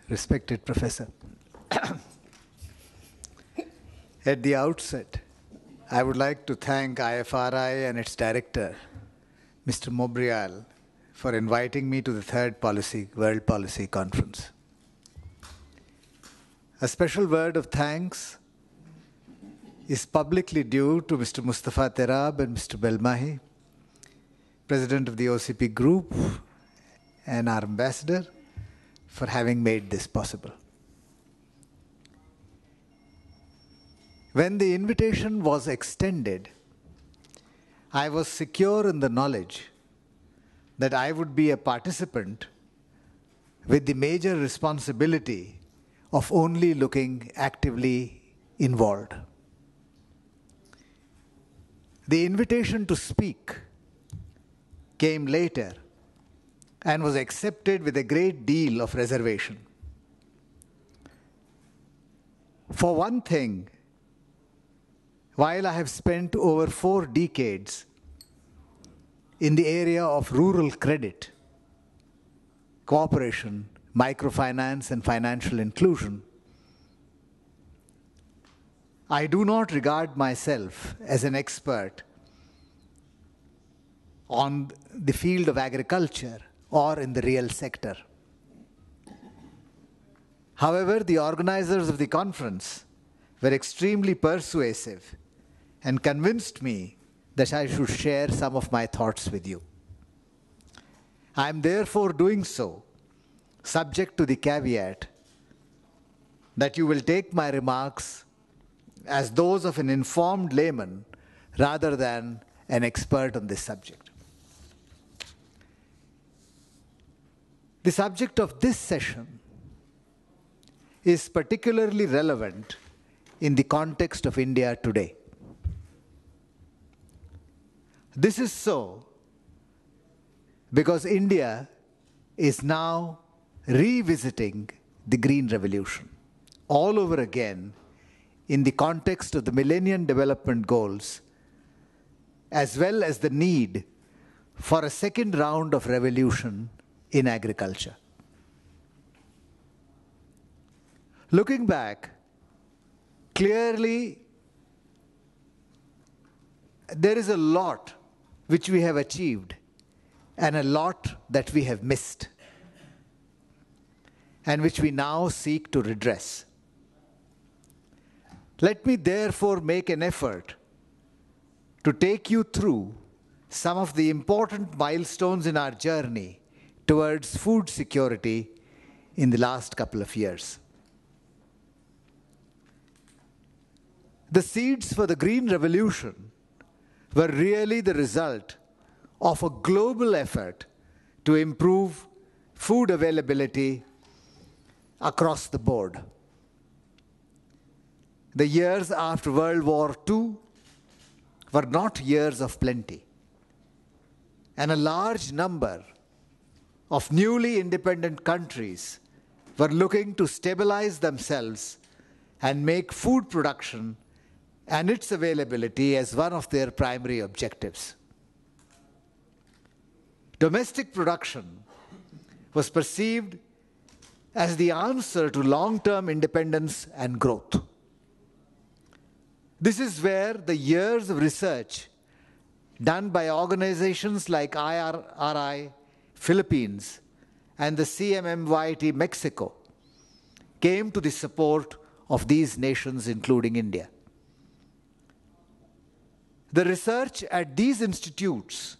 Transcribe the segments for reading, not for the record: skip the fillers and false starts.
Respected Professor, at the outset, I would like to thank IFRI and its director, Mr. Mobrial, for inviting me to the third World Policy Conference. A special word of thanks is publicly due to Mr. Mustafa Terab and Mr. Belmahi, President of the OCP Group and our Ambassador, for having made this possible. When the invitation was extended, I was secure in the knowledge that I would be a participant with the major responsibility of only looking actively involved. The invitation to speak came later and was accepted with a great deal of reservation. For one thing, while I have spent over 4 decades in the area of rural credit, cooperation, microfinance, and financial inclusion, I do not regard myself as an expert on the field of agriculture or in the real sector. However, the organizers of the conference were extremely persuasive and convinced me that I should share some of my thoughts with you. I am therefore doing so, subject to the caveat that you will take my remarks as those of an informed layman rather than an expert on this subject. The subject of this session is particularly relevant in the context of India today. This is so because India is now revisiting the Green Revolution all over again in the context of the Millennium Development Goals, as well as the need for a second round of revolution in agriculture. Looking back, clearly there is a lot which we have achieved and a lot that we have missed and which we now seek to redress. Let me therefore make an effort to take you through some of the important milestones in our journey towards food security in the last couple of years. The seeds for the Green Revolution were really the result of a global effort to improve food availability across the board. The years after World War II were not years of plenty, and a large number of newly independent countries were looking to stabilize themselves and make food production and its availability as one of their primary objectives. Domestic production was perceived as the answer to long-term independence and growth. This is where the years of research done by organizations like IRRI Philippines and the CMMYT Mexico came to the support of these nations, including India. The research at these institutes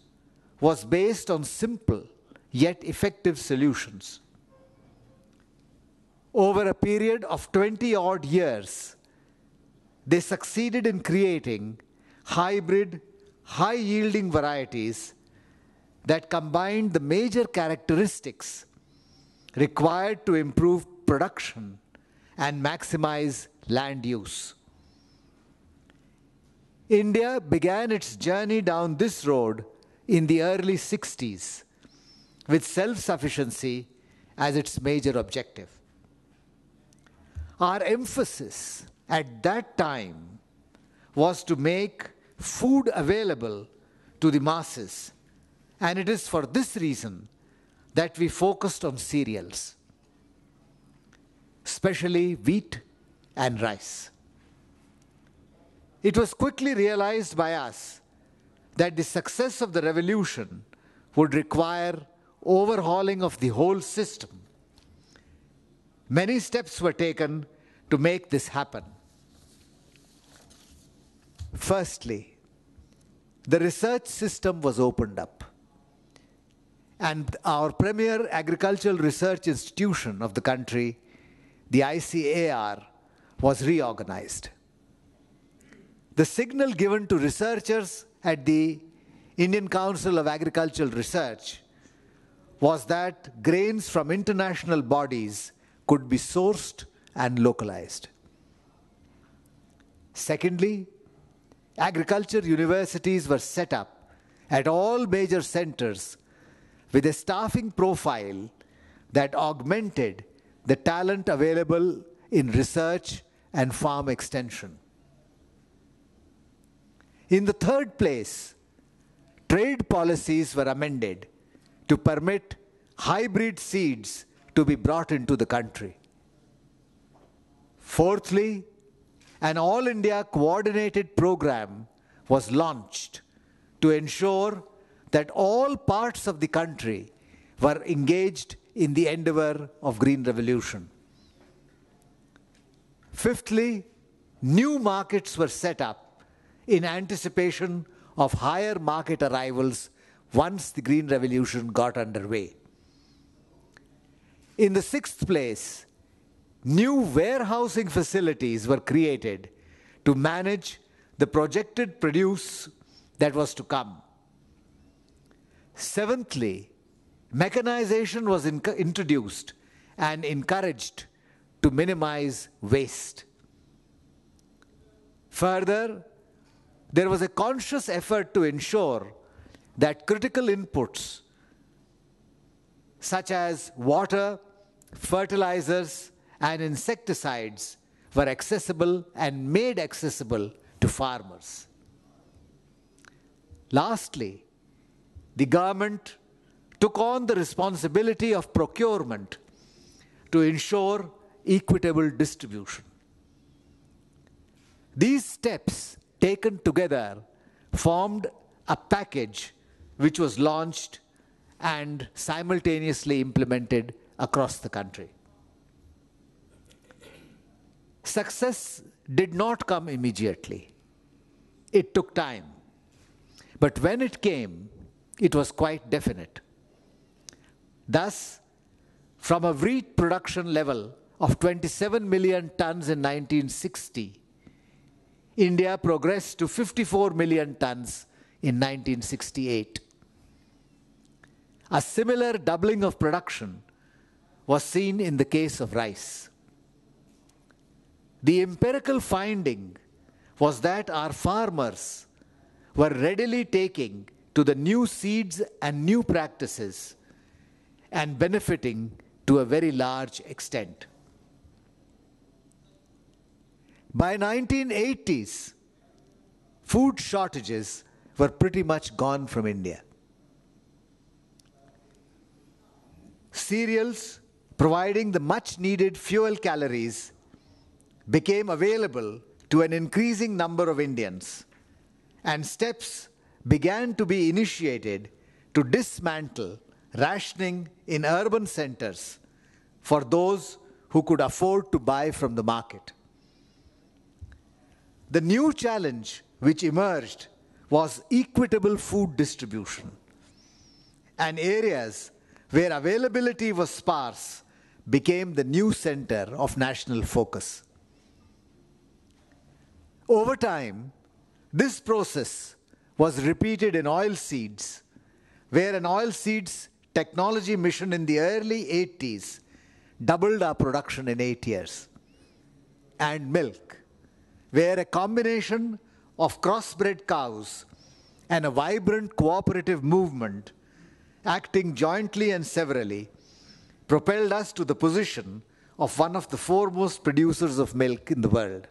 was based on simple yet effective solutions. Over a period of 20-odd years, they succeeded in creating hybrid, high-yielding varieties that combined the major characteristics required to improve production and maximize land use. India began its journey down this road in the early 60s with self-sufficiency as its major objective. Our emphasis at that time was to make food available to the masses, and it is for this reason that we focused on cereals. especially wheat and rice. It was quickly realized by us that the success of the revolution would require overhauling of the whole system. Many steps were taken to make this happen. Firstly, the research system was opened up, and our premier agricultural research institution of the country, the ICAR, was reorganized. The signal given to researchers at the Indian Council of Agricultural Research was that grains from international bodies could be sourced and localized. Secondly, agriculture universities were set up at all major centers with a staffing profile that augmented the talent available in research and farm extension. In the third place, trade policies were amended to permit hybrid seeds to be brought into the country. Fourthly, an all-India coordinated program was launched to ensure that all parts of the country were engaged in the endeavor of green revolution. Fifthly, new markets were set up in anticipation of higher market arrivals once the green revolution got underway. In the sixth place, new warehousing facilities were created to manage the projected produce that was to come. Seventhly, mechanization was introduced and encouraged to minimize waste. Further, there was a conscious effort to ensure that critical inputs such as water, fertilizers, and insecticides were accessible and made accessible to farmers. Lastly, the government took on the responsibility of procurement to ensure equitable distribution. These steps taken together formed a package which was launched and simultaneously implemented across the country. Success did not come immediately. It took time. But when it came, it was quite definite. Thus, from a wheat production level of 27 million tons in 1960, India progressed to 54 million tons in 1968. A similar doubling of production was seen in the case of rice. The empirical finding was that our farmers were readily taking to the new seeds and new practices and benefiting to a very large extent. By 1980s, food shortages were pretty much gone from India. Cereals, providing the much needed fuel calories, became available to an increasing number of Indians, and steps began to be initiated to dismantle rationing in urban centers for those who could afford to buy from the market. The new challenge which emerged was equitable food distribution, and areas where availability was sparse became the new center of national focus. Over time, this process was repeated in oilseeds, where an oilseeds technology mission in the early 80s doubled our production in 8 years, and milk, where a combination of crossbred cows and a vibrant cooperative movement acting jointly and severally propelled us to the position of one of the foremost producers of milk in the world.